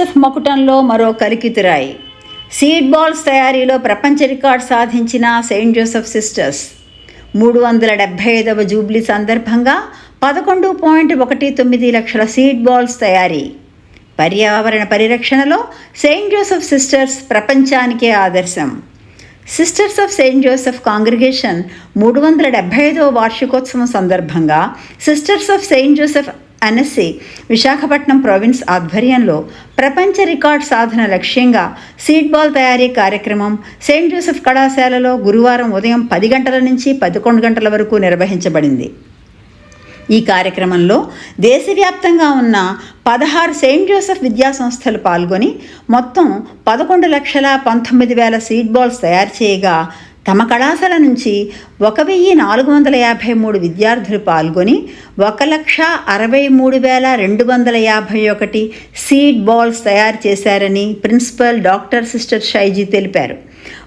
Joseph మకుటంలో మరో కలికితురాయి. Seed balls తయారీలో ప్రపంచ రికార్డు సాధించిన సెయింట్ జోసెఫ్ సిస్టర్స్ 375వ జూబ్లీ సందర్భంగా 11.19 లక్షల సీడ్ బాల్స్ తయారీ. పర్యావరణ పరిరక్షణలో సెయింట్ జోసెఫ్ సిస్టర్స్ ప్రపంచానికే ఆదర్శం. Sisters of Saint Joseph congregation 375వ వార్షికోత్సవం సందర్భంగా sisters of Saint Joseph NSC Visakhapatnam province ఆధ్వర్యంలో ప్రపంచ రికార్డ్ సాధన లక్ష్యంగా సీడ్ బాల్ తయారీ కార్యక్రమం సెయింట్ జోసెఫ్ కళాశాలలో గురువారం ఉదయం 10 గంటల నుంచి 11 గంటల వరకు నిర్వహించబడింది. ఈ కార్యక్రమంలో దేశవ్యాప్తంగా ఉన్న 16 సెయింట్ జోసెఫ్ విద్యాసంస్థలు పాల్గొని మొత్తం 11,19,000 సీడ్ బాల్స్ తయారు చేయగా తమ కళాశాల నుంచి 1,453 విద్యార్థులు పాల్గొని 1,63,251 సీడ్ బాల్స్ తయారు చేశారని ప్రిన్సిపల్ డాక్టర్ సిస్టర్ షైజీ తెలిపారు.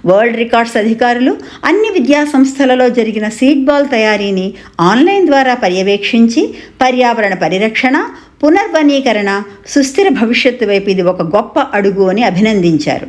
వరల్డ్ రికార్డ్స్ అధికారులు అన్ని విద్యాసంస్థలలో జరిగిన సీడ్ బాల్ తయారీని ఆన్లైన్ ద్వారా పర్యవేక్షించి పర్యావరణ పరిరక్షణ, పునర్వనీకరణ, సుస్థిర భవిష్యత్తు వైపు ఇది ఒక గొప్ప అడుగు అని అభినందించారు.